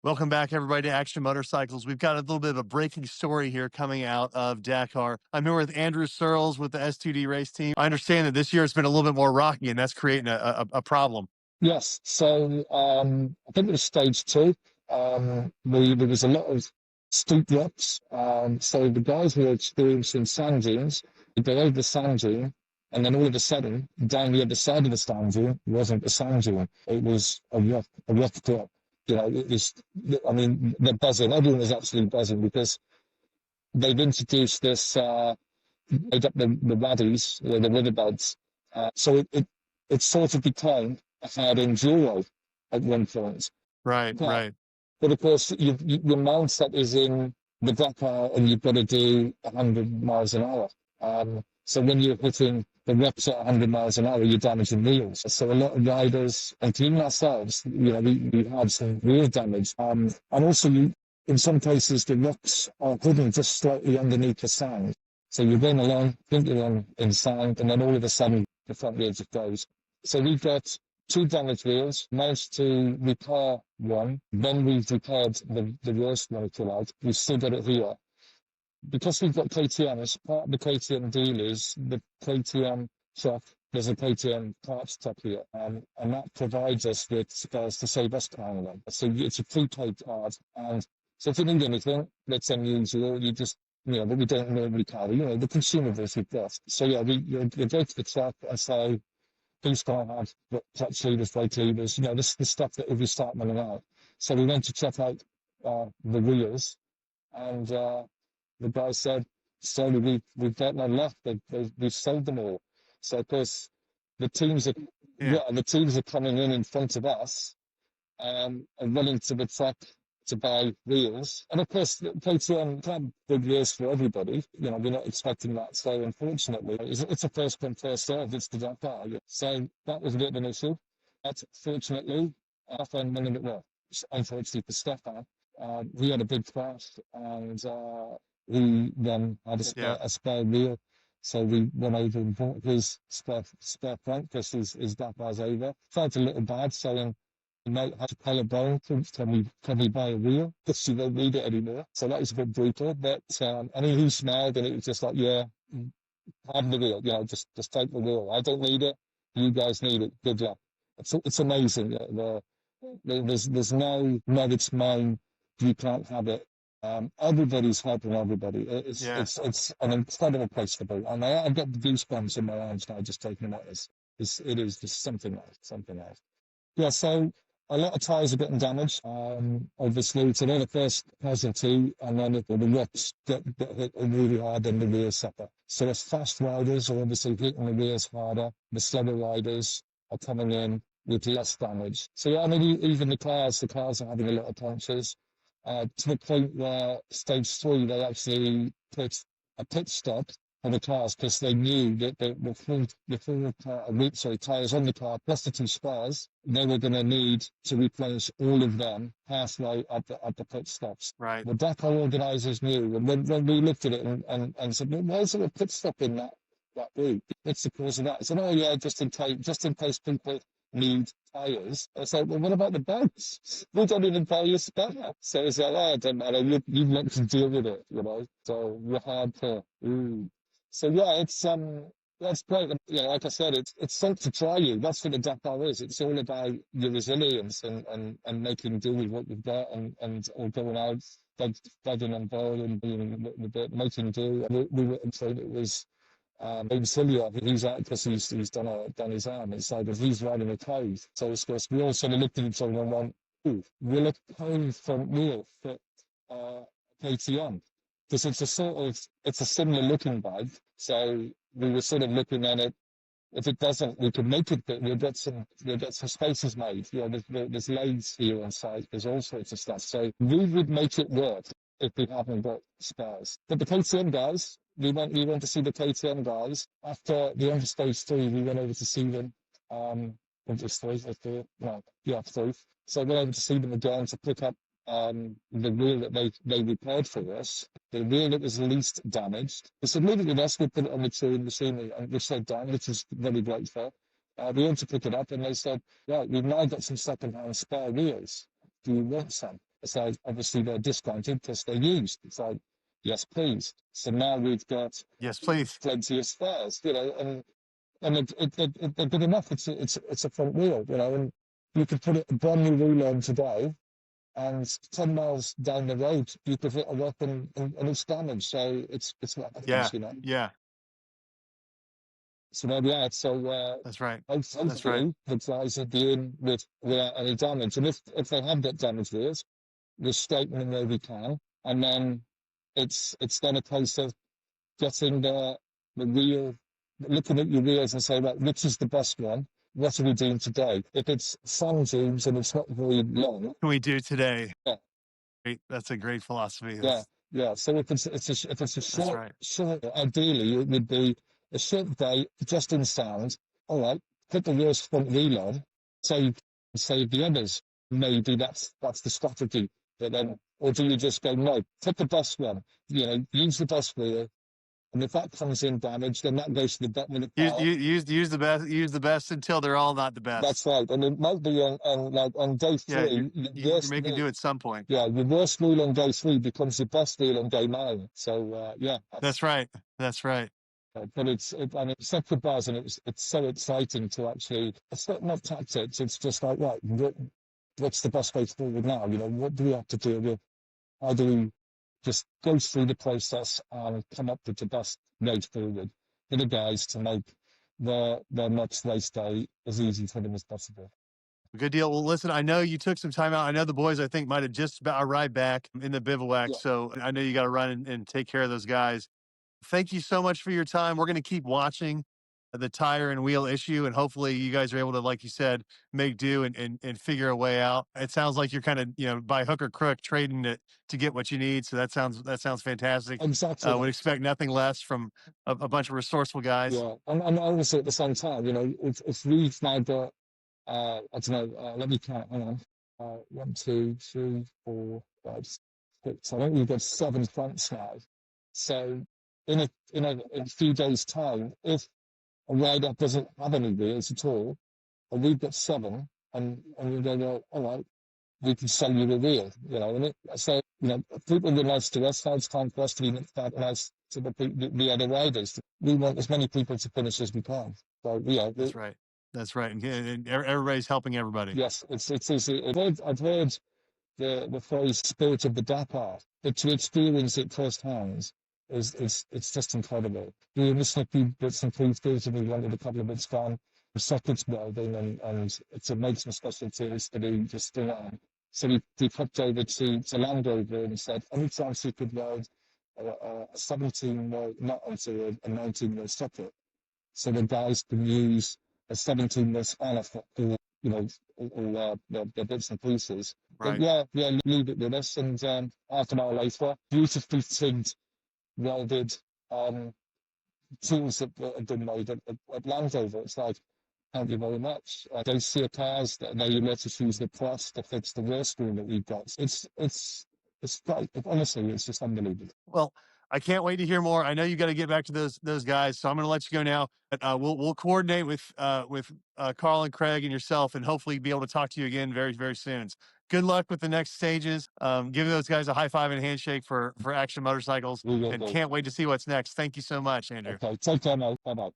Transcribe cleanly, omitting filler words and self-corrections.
Welcome back, everybody, to Action Motorcycles. We've got a little bit of a breaking story here coming out of Dakar. I'm here with Andrew Searles with the S2D race team. I understand that this year it's been a little bit more rocky, and that's creating a problem. Yes, so I think it was stage two. There was a lot of steep drops. So the guys were experiencing sand dunes. They go over the sand dune, and then all of a sudden, down the other side of the sand dune wasn't a sand dune. It was a rough drop. It was. I mean, they're buzzing. Everyone is absolutely buzzing because they've introduced this. Made up the waddies, the riverbeds. So it sort of became a hard enduro at one point. Right, But, right. but of course, your mindset is in the Dakar and you've got to do 100 miles an hour. So when you're hitting the reps at 100 miles an hour, you're damaging wheels. So a lot of riders, including ourselves, we had some wheel damage. And also, in some cases, the rocks are hidden just slightly underneath the sand. So you're going along, think you're in sand, and then all of a sudden, the front wheel just goes. So we've got two damaged wheels, managed to repair one, then we've repaired the worst one, if you like. We've still got it here. Because we've got KTM, as part of the KTM dealers, the KTM shop, there's a KTM parts shop here, and that provides us with spares to save us time. So it's a prepaid card, and so if you need anything that's unusual, but we don't normally carry, the consumables we've got. So yeah, you go to the shop and say, please can I have clutch levers, brake levers, the stuff that if you start running out. So we went to check out the wheels, and the guy said, sorry, we've got none left. We've sold them all. So of course, the teams are Yeah. the teams are coming in front of us and running to the track to buy wheels. And of course, KTM can't big wheels for everybody. We're not expecting that. So unfortunately, it's a first come, first served. It's the Dakar. So that was a bit of an issue. But fortunately, Stefan running it well. Unfortunately for Stefan, he had a big crash and he then had Yeah. a spare wheel. So we went over and bought his spare front because his Dakar's over. Felt a little bad saying, mate had to pay a bill. Can we buy a wheel? Because she don't need it anymore. So that was a bit brutal. But he smiled and it was just like, yeah, have the wheel. Just take the wheel. I don't need it. You guys need it. Good luck. It's amazing. There's no it's mine. You can't have it. Everybody's helping everybody. Yeah. It's an incredible place to be. And I've got the goosebumps in my arms now just taking it. It is just something else. Yeah, so a lot of tyres are getting damaged. Obviously, today the first casualty, and then the rocks get hit really hard and the rears suffer. So the fast riders are obviously hitting the rears harder. The slower riders are coming in with less damage. So yeah, I mean, even the cars are having a lot of punctures. To the point where stage 3, they actually put a pit stop on the cars because they knew that the full tyres on the car plus the two spares, they were going to need to replenish all of them halfway at the pit stops. Right. The Dakar organisers knew, and when we looked at it and said, well, why is there a pit stop in that route? What's the cause of that? I said, oh yeah, just in case people need tyres. I said, well, what about the bags? We don't even buy you a spare. So it's like, oh, it doesn't matter. You've got to deal with it, So you're hard to. So yeah, that's great. Like I said, it's sent to try you. That's what the Dakar is. It's all about your resilience and making do with what you've got and or going out, begging and borrowing, making do. We were told it was Silvio, he's out because he's done his arm inside, but he's riding a cove. So of course we all sort of looked at each other and went, "Ooh, will a cove front wheel fit KTM?" Because it's a similar looking bike. So we were sort of looking at it. If it doesn't, we could make it fit. We'll get some spaces made. There's lathes here on site. There's all sorts of stuff. So we would make it work if we haven't got spares. But the KTM guys, we went to see the KTM guys. After the end of stage 3, we went over to see them. I think it's 3 or 4. No, yeah, 3. So we went over to see them again to pick up the wheel that they repaired for us, the wheel that was least damaged. They said, leave it with us, we'll put it on the machinery, which they've done, which is very grateful. We went to pick it up and they said, right, we've now got some second-hand spare wheels. Do you want some? So obviously they're discounted because they're used. It's like, yes, please. So now we've got Yes, please. plenty of spares, and they're good enough. It's a front wheel, and you could put a brand new wheel on today, and 10 miles down the road, you could hit a rock and it's damaged. So it's what Yeah. happens. Yeah. So there we are. So That's right. That's right. hopefully the guys are dealing without any damage. And if they have got damaged wheels, we're straightening them where we can. And then it's then a case of getting the wheel, looking at your wheels and say, right, which is the best one? What are we doing today? If it's sun dunes and it's not very long, What can we do today? yeah, That's a great philosophy. yeah, That's yeah. So if it's a that's right. short, ideally it would be a short day, just in sound. All right, put the worst front wheel on, save the others. Maybe that's the strategy. But then, or do you just go no? Put the best one. Use the best wheel. And if that comes in damaged, then that goes to the bottom of the car. Use the best until they're all not the That's best. right. And it might be on like on day Yeah, three, you're making do at some point. yeah, your worst wheel on day three becomes your best wheel on day 9. So yeah, That's right. That's right. but and it's separate bars, and it's so exciting to actually. It's not tactics. It's just like, right, what's the best way forward now? What do we have to deal with? How do we just go through the process and come up with the best way forward for the guys to make their next race day as easy for them as possible. Good deal. Well, listen, I know you took some time out. I know the boys, I think, might have just about arrived back in the bivouac. Yeah. So I know you got to run and take care of those guys. Thank you so much for your time. We're going to keep watching the tire and wheel issue, and hopefully you guys are able to, like you said, make do and figure a way out. It sounds like you're kind of, by hook or crook trading it to get what you need. So that sounds fantastic. Exactly. Would expect nothing less from a bunch of resourceful guys. Yeah, and obviously at the same time, if we've now got, I don't know, let me count. Hang on, 1, 2, 3, 4, 5, 6. I think we've got 7 fronts now. So in a few days' time, if a rider doesn't have any wheels at all, and we've got 7, and we go, well, all right, we can sell you a wheel, So, people were nice to us. Now it's time for us to be nice to the other riders. We want as many people to finish as we can. So, yeah. That's right. That's right. And everybody's helping everybody. Yes, it's easy. I've heard the phrase "spirit of the Dakar," but to experience it firsthand it's just incredible. We listened to bits and pieces, and we wanted a couple of bits done. The circuits building, and it's a makes my specialties to do just So we popped over to Land Rover and said, any chance you could ride a 17 mil not onto a 19 mil socket, so the guys can use a 17 mil spanner for all the bits and pieces. Right. But yeah, leave it with us. And half an hour later, beautifully tinned, welded tools that have been made at Land Rover. It's like, thank you very much. Those see cars that you let us use the press to fix the rear screen that we've got. It's great. Honestly, it's just unbelievable. Well, I can't wait to hear more. I know you got to get back to those guys, so I'm going to let you go now. But, we'll coordinate with Carl and Craig and yourself, and hopefully be able to talk to you again very, very soon. Good luck with the next stages. Give those guys a high five and handshake for Action Motorcycles, and can't wait to see what's next. Thank you so much, Andrew. Okay, take care, mate. Bye bye.